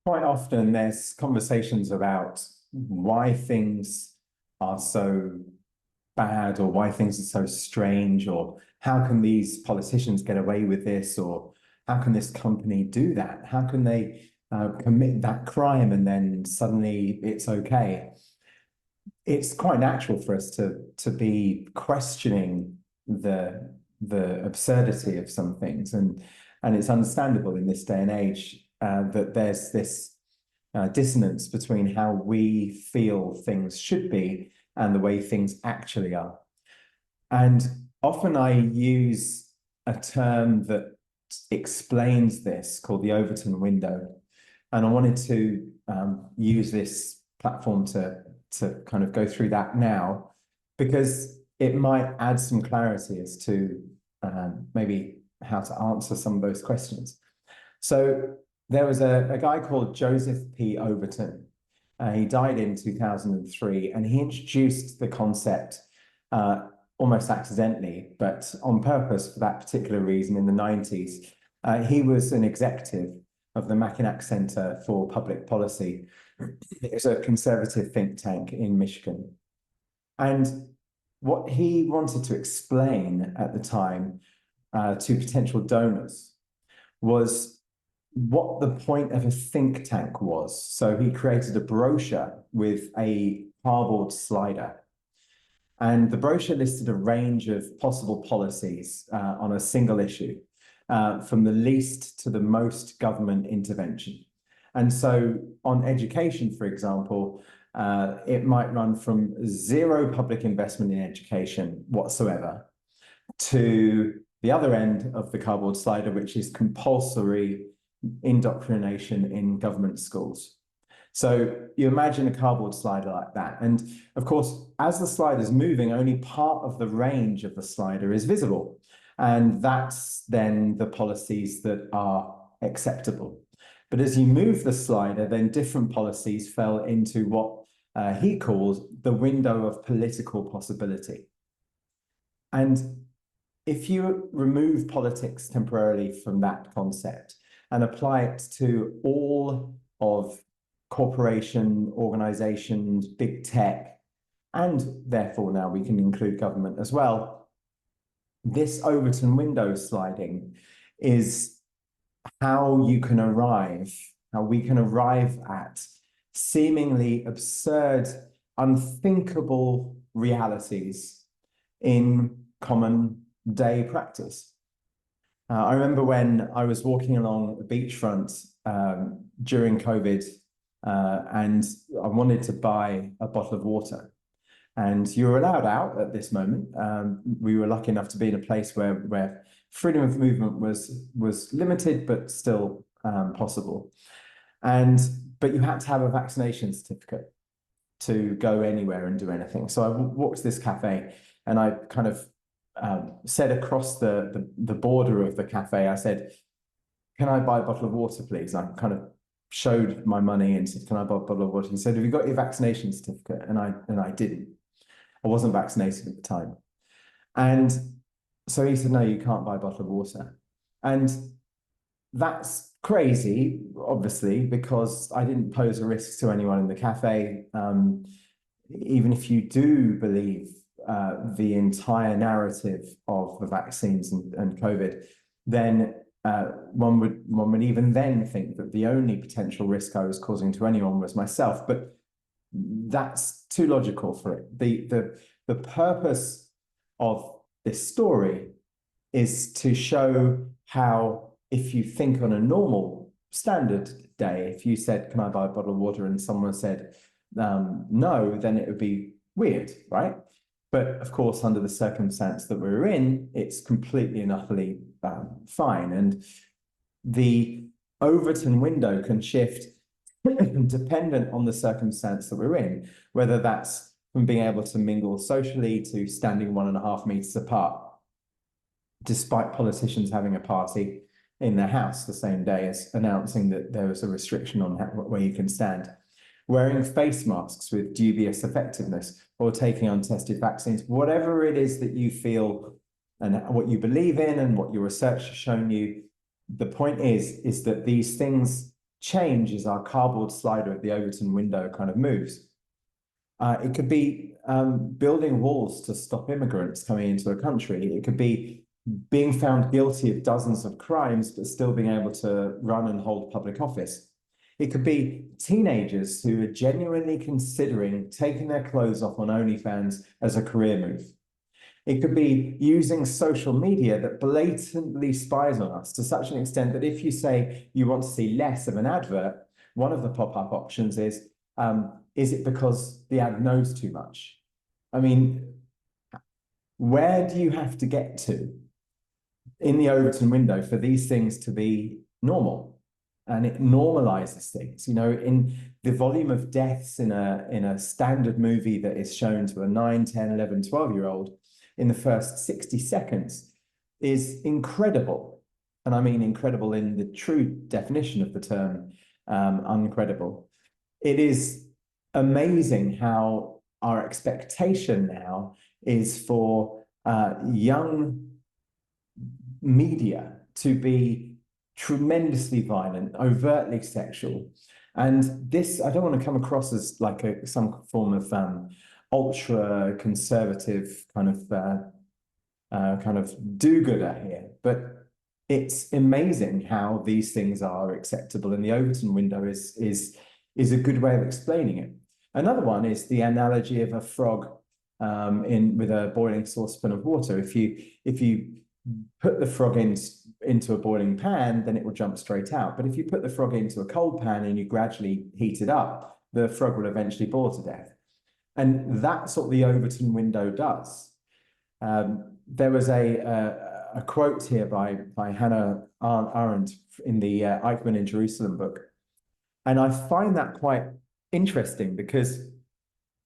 Quite often there's conversations about why things are so bad or why things are so strange or how can these politicians get away with this or how can this company do that? How can they commit that crime and then suddenly it's okay? It's quite natural for us to be questioning the absurdity of some things, and it's understandable in this day and age that there's this dissonance between how we feel things should be and the way things actually are. And often I use a term that explains this called the Overton window. And I wanted to use this platform to kind of go through that now, because it might add some clarity as to maybe how to answer some of those questions. So there was a guy called Joseph P. Overton. He died in 2003, and he introduced the concept almost accidentally, but on purpose for that particular reason in the 90s. He was an executive of the Mackinac Center for Public Policy. It was a conservative think tank in Michigan. And what he wanted to explain at the time to potential donors was what the point of a think tank was. So he created a brochure with a cardboard slider. And the brochure listed a range of possible policies on a single issue, from the least to the most government intervention. And so on education, for example, it might run from zero public investment in education whatsoever to the other end of the cardboard slider, which is compulsory indoctrination in government schools. So you imagine a cardboard slider like that. And of course, as the slider is moving, only part of the range of the slider is visible. And that's then the policies that are acceptable. But as you move the slider, then different policies fell into what he calls the window of political possibility. And if you remove politics temporarily from that concept and apply it to all of corporation, organizations, big tech, and therefore now we can include government as well, this Overton window sliding is how we can arrive at seemingly absurd, unthinkable realities in common day practice. I remember when I was walking along the beachfront during COVID, and I wanted to buy a bottle of water. And you were allowed out at this moment. We were lucky enough to be in a place where freedom of movement was limited, but still possible. But you had to have a vaccination certificate to go anywhere and do anything. So I walked to this cafe, and I kind of said across the border of the cafe, I said, "Can I buy a bottle of water, please?" I kind of showed my money and said, "Can I buy a bottle of water?" He said, "Have you got your vaccination certificate?" And I didn't. I wasn't vaccinated at the time. And so he said, "No, you can't buy a bottle of water." And that's crazy, obviously, because I didn't pose a risk to anyone in the cafe. Even if you do believe the entire narrative of the vaccines and COVID, then one would even then think that the only potential risk I was causing to anyone was myself. But that's too logical for it. The purpose of this story is to show how, if you think on a normal standard day, if you said, "Can I buy a bottle of water?" and someone said no, then it would be weird, right? But of course, under the circumstance that we're in, it's completely and utterly fine. And the Overton window can shift dependent on the circumstance that we're in, whether that's from being able to mingle socially to standing 1.5 meters apart, despite politicians having a party in their house the same day as announcing that there was a restriction on where you can stand, wearing face masks with dubious effectiveness, or taking untested vaccines, whatever it is that you feel and what you believe in and what your research has shown you. The point is that these things change as our cardboard slider at the Overton window kind of moves. It could be building walls to stop immigrants coming into a country. It could be being found guilty of dozens of crimes, but still being able to run and hold public office. It could be teenagers who are genuinely considering taking their clothes off on OnlyFans as a career move. It could be using social media that blatantly spies on us to such an extent that if you say you want to see less of an advert, one of the pop-up options is it because the ad knows too much? I mean, where do you have to get to in the Overton window for these things to be normal? And it normalizes things, you know, in the volume of deaths in a standard movie that is shown to a 9, 10, 11, 12-year-old in the first 60 seconds is incredible. And I mean incredible in the true definition of the term, uncredible. It is amazing how our expectation now is for young media to be tremendously violent, overtly sexual. And this, I don't want to come across as like some form of ultra conservative kind of do-gooder here, but it's amazing how these things are acceptable, and the Overton window is a good way of explaining it. Another one is the analogy of a frog with a boiling saucepan of water. If you put the frog into a boiling pan, then it will jump straight out. But if you put the frog into a cold pan and you gradually heat it up, the frog will eventually boil to death. And that's what the Overton window does. There was a quote here by Hannah Arendt in the Eichmann in Jerusalem book. And I find that quite interesting because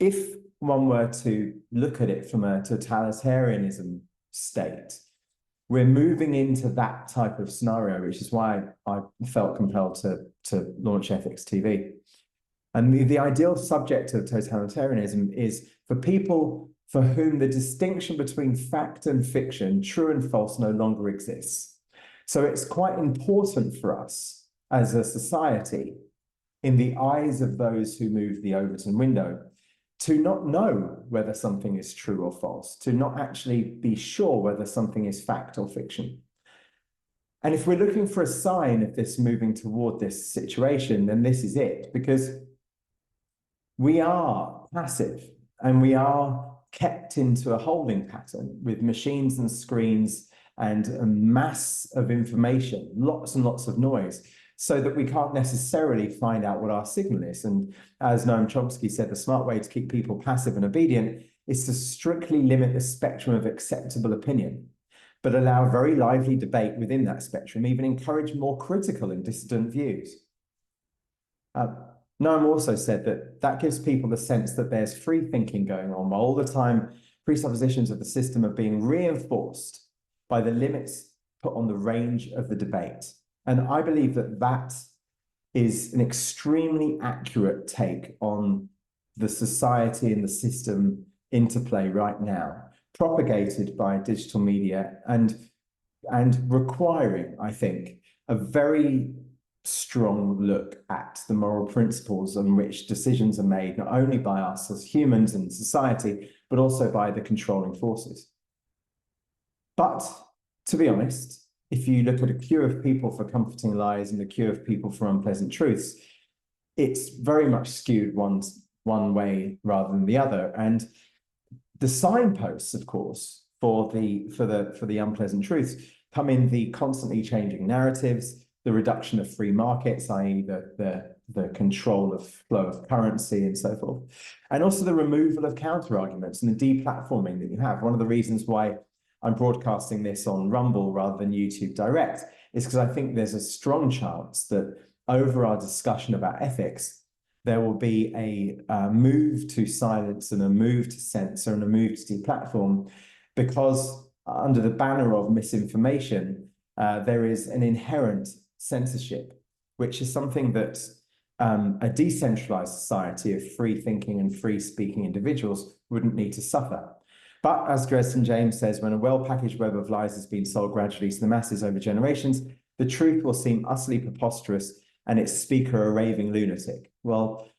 if one were to look at it from a totalitarianism state, we're moving into that type of scenario, which is why I felt compelled to launch Ethics TV. And the ideal subject of totalitarianism is for people for whom the distinction between fact and fiction, true and false, no longer exists. So it's quite important for us as a society, in the eyes of those who move the Overton window, to not know whether something is true or false, to not actually be sure whether something is fact or fiction. And if we're looking for a sign of this moving toward this situation, then this is it, because we are passive and we are kept into a holding pattern with machines and screens and a mass of information, lots and lots of noise, so that we can't necessarily find out what our signal is. And as Noam Chomsky said, the smart way to keep people passive and obedient is to strictly limit the spectrum of acceptable opinion, but allow very lively debate within that spectrum, even encourage more critical and dissident views. Noam also said that gives people the sense that there's free thinking going on, while all the time presuppositions of the system are being reinforced by the limits put on the range of the debate. And I believe that is an extremely accurate take on the society and the system interplay right now, propagated by digital media and requiring, I think, a very strong look at the moral principles on which decisions are made, not only by us as humans and society, but also by the controlling forces. But to be honest, if you look at a queue of people for comforting lies and a queue of people for unpleasant truths, it's very much skewed one way rather than the other. And the signposts, of course, for the unpleasant truths come in the constantly changing narratives, the reduction of free markets, i.e. the control of flow of currency and so forth, and also the removal of counter-arguments and the deplatforming that you have. One of the reasons why I'm broadcasting this on Rumble rather than YouTube Direct is because I think there's a strong chance that over our discussion about ethics, there will be a move to silence and a move to censor and a move to deplatform, because under the banner of misinformation, there is an inherent censorship, which is something that a decentralized society of free thinking and free speaking individuals wouldn't need to suffer. But as Dresden James says, when a well-packaged web of lies has been sold gradually to the masses over generations, the truth will seem utterly preposterous and its speaker a raving lunatic. Well,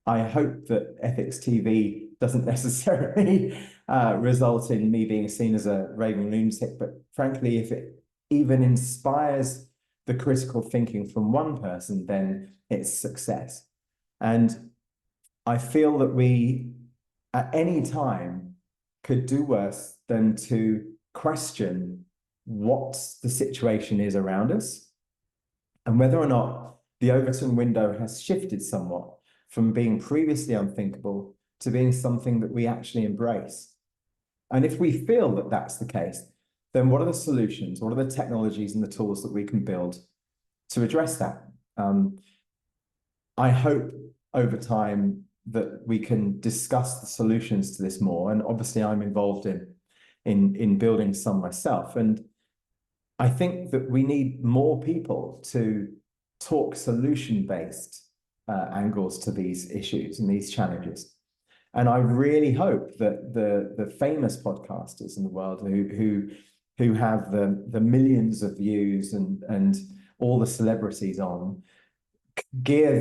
I hope that Ethics TV doesn't necessarily result in me being seen as a raving lunatic, but frankly, if it even inspires the critical thinking from one person, then it's success. And I feel that we, at any time, could do worse than to question what the situation is around us and whether or not the Overton window has shifted somewhat from being previously unthinkable to being something that we actually embrace. And if we feel that that's the case, then what are the solutions? What are the technologies and the tools that we can build to address that? I hope over time that we can discuss the solutions to this more. And obviously, I'm involved in building some myself. And I think that we need more people to talk solution-based angles to these issues and these challenges. And I really hope that the famous podcasters in the world who have the millions of views and all the celebrities on gear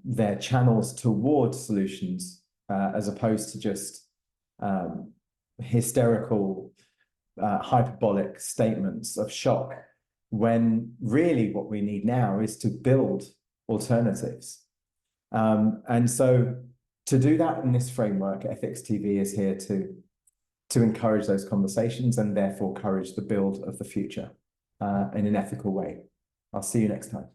their channels towards solutions as opposed to just hysterical hyperbolic statements of shock, when really what we need now is to build alternatives. And so to do that in this framework, Ethics TV is here to encourage those conversations and therefore encourage the build of the future in an ethical way. I'll see you next time.